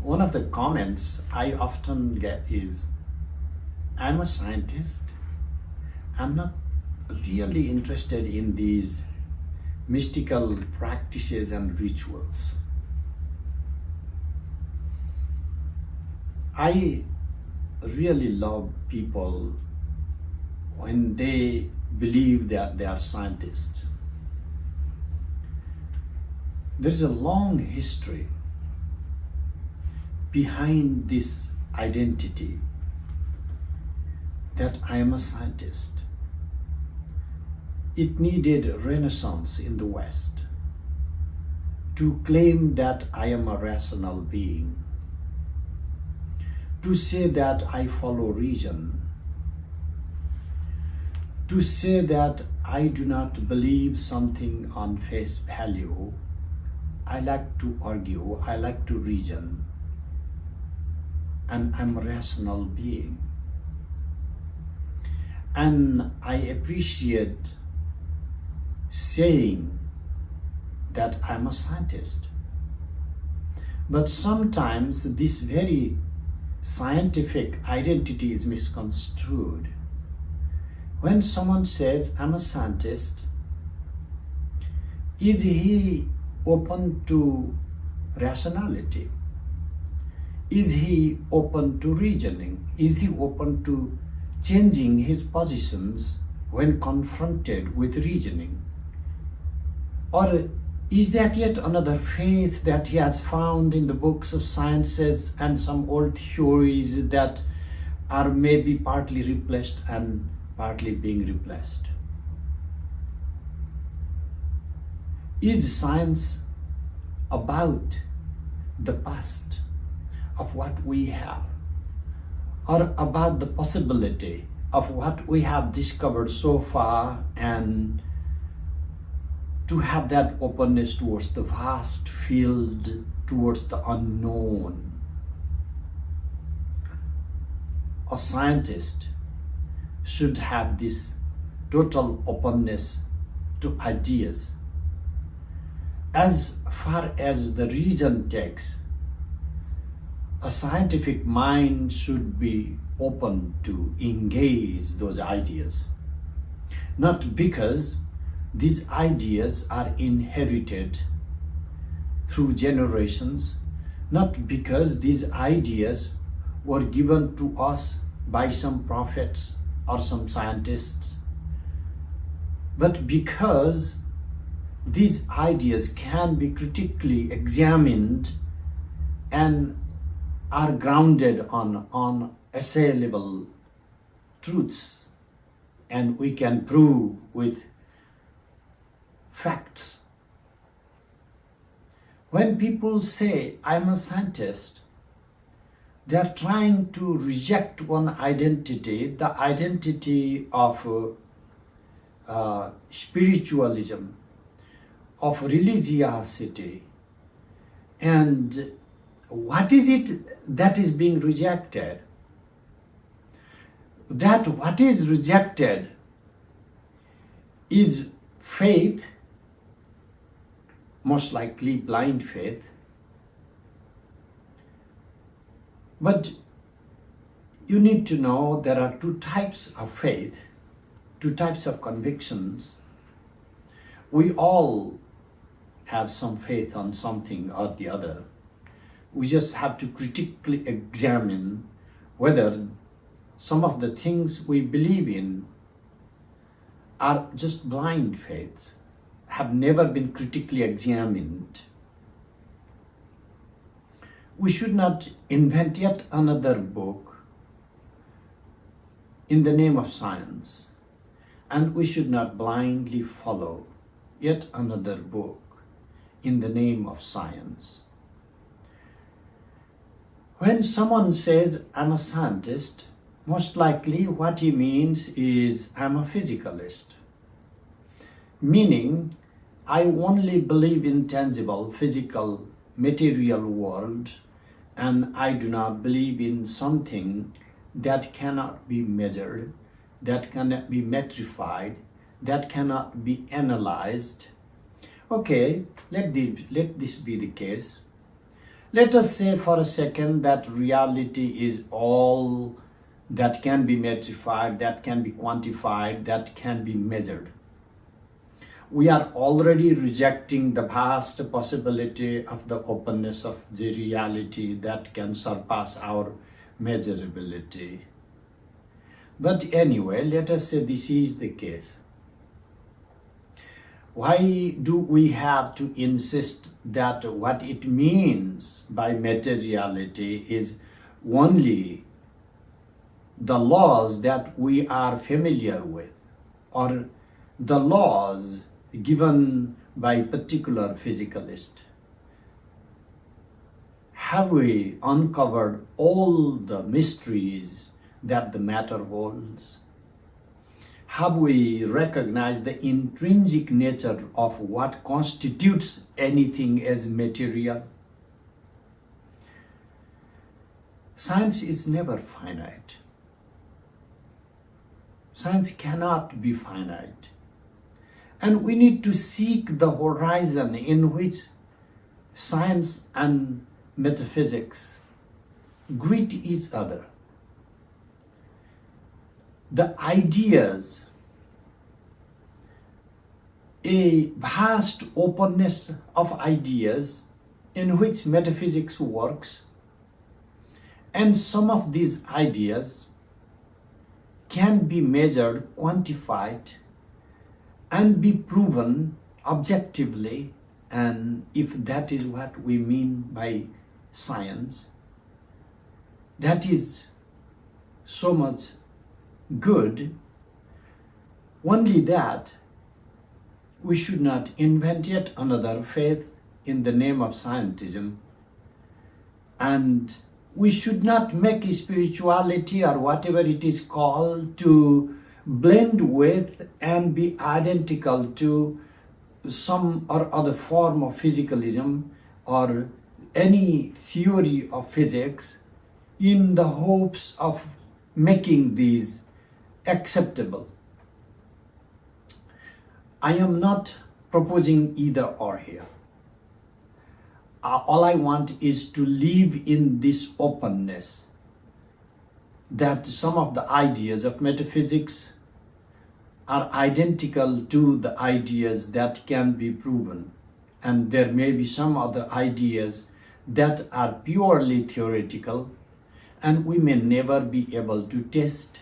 one of the comments I often get is, I'm a scientist. I'm not really interested in these mystical practices and rituals. I really love people when they believe that they are scientists. There's a long history behind this identity that I am a scientist. It needed a renaissance in the West to claim that I am a rational being, to say that I follow reason, to say that I do not believe something on face value. I like to argue, I like to reason, and I'm a rational being. And I appreciate saying that I'm a scientist. But sometimes this very scientific identity is misconstrued. When someone says, I'm a scientist, is he open to rationality? Is he open to reasoning? Is he open to changing his positions when confronted with reasoning? Or is that yet another faith that he has found in the books of sciences and some old theories that are maybe partly replaced and partly being replaced? Is science about the past of what we have, or about the possibility of what we have discovered so far, and to have that openness towards the vast field, towards the unknown? A scientist should have this total openness to ideas. As far as the reason takes, a scientific mind should be open to engage those ideas. Not because these ideas are inherited through generations, not because these ideas were given to us by some prophets or some scientists, but because these ideas can be critically examined and are grounded on assailable truths, and we can prove with facts. When people say, I'm a scientist, they are trying to reject one identity, the identity of spiritualism, of religiosity. And what is it that is being rejected? That what is rejected is faith, most likely blind faith. But you need to know there are two types of faith, two types of convictions. We all have some faith on something or the other. We just have to critically examine whether some of the things we believe in are just blind faith, have never been critically examined. We should not invent yet another book in the name of science, and we should not blindly follow yet another book in the name of science. When someone says, I'm a scientist, most likely what he means is, I'm a physicalist. Meaning, I only believe in tangible, physical, material world, and I do not believe in something that cannot be measured, that cannot be metrified, that cannot be analyzed. Okay, let this be the case. Let us say for a second that reality is all that can be metrified, that can be quantified, that can be measured. We are already rejecting the vast possibility of the openness of the reality that can surpass our measurability. But anyway, let us say this is the case. Why do we have to insist that what it means by materiality is only the laws that we are familiar with, or the laws given by particular physicalist? Have we uncovered all the mysteries that the matter holds? Have we recognized the intrinsic nature of what constitutes anything as material? Science is never finite. Science cannot be finite. And we need to seek the horizon in which science and metaphysics greet each other. The ideas, a vast openness of ideas in which metaphysics works, and some of these ideas can be measured, quantified, and be proven objectively, and if that is what we mean by science, that is so much good. Only that we should not invent yet another faith in the name of scientism, and we should not make spirituality or whatever it is called to blend with and be identical to some or other form of physicalism or any theory of physics in the hopes of making these acceptable. I am not proposing either or here. All I want is to live in this openness that some of the ideas of metaphysics are identical to the ideas that can be proven, and there may be some other ideas that are purely theoretical and we may never be able to test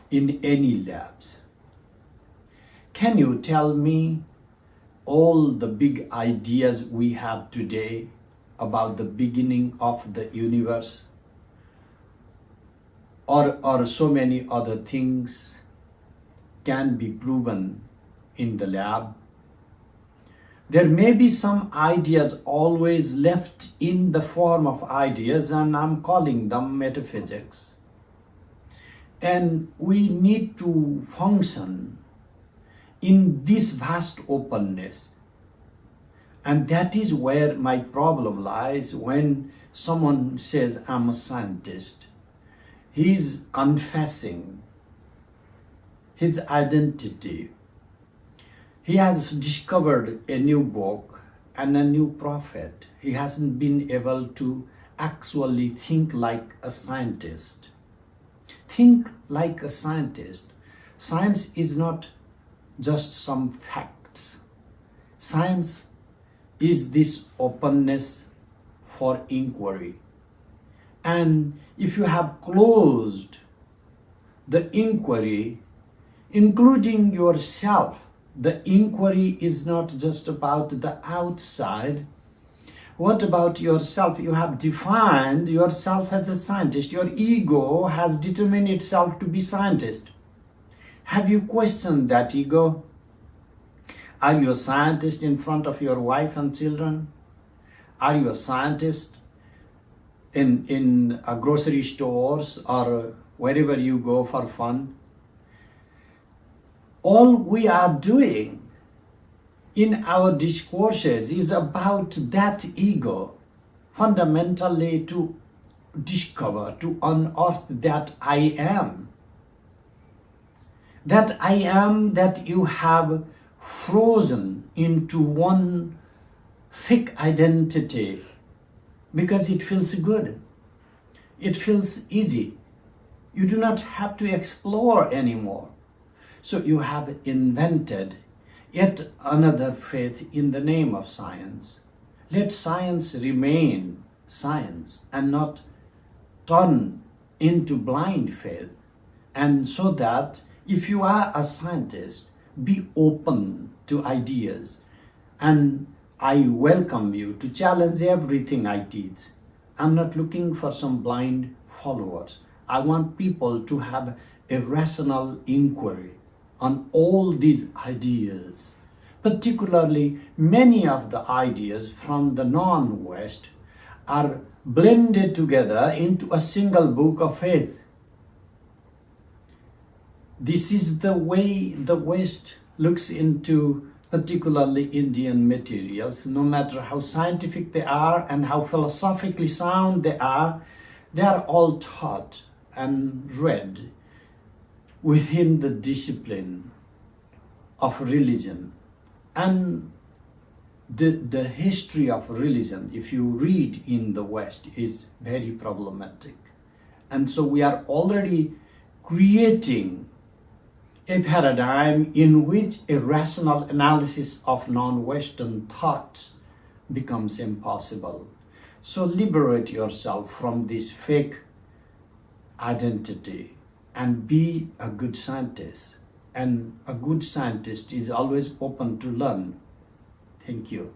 in any labs. Can you tell me all the big ideas we have today about the beginning of the universe, or so many other things can be proven in the lab? There may be some ideas always left in the form of ideas, and I'm calling them metaphysics. And we need to function in this vast openness. And that is where my problem lies when someone says, I'm a scientist. He's confessing his identity. He has discovered a new book and a new prophet. He hasn't been able to actually think like a scientist. Think like a scientist. Science is not just some facts. Science is this openness for inquiry. And if you have closed the inquiry, including yourself, the inquiry is not just about the outside. What about yourself? You have defined yourself as a scientist. Your ego has determined itself to be scientist. Have you questioned that ego? Are you a scientist in front of your wife and children? Are you a scientist in grocery stores or wherever you go for fun? All we are doing in our discourses is about that ego, fundamentally to discover, to unearth that I am. That I am that you have frozen into one thick identity because it feels good. It feels easy. You do not have to explore anymore. So you have invented yet another faith in the name of science. Let science remain science and not turn into blind faith. And so that if you are a scientist, be open to ideas. And I welcome you to challenge everything I teach. I'm not looking for some blind followers. I want people to have a rational inquiry on all these ideas. Particularly, many of the ideas from the non-West are blended together into a single book of faith. This is the way the West looks into particularly Indian materials. No matter how scientific they are and how philosophically sound they are all taught and read within the discipline of religion. And the history of religion, if you read in the West, is very problematic. And so we are already creating a paradigm in which a rational analysis of non-Western thoughts becomes impossible. So liberate yourself from this fake identity and be a good scientist. And a good scientist is always open to learn. Thank you.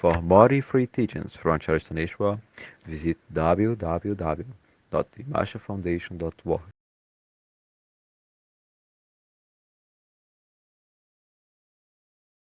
For more free teachings from Charles Taneshwar, visit www.vimashafoundation.org.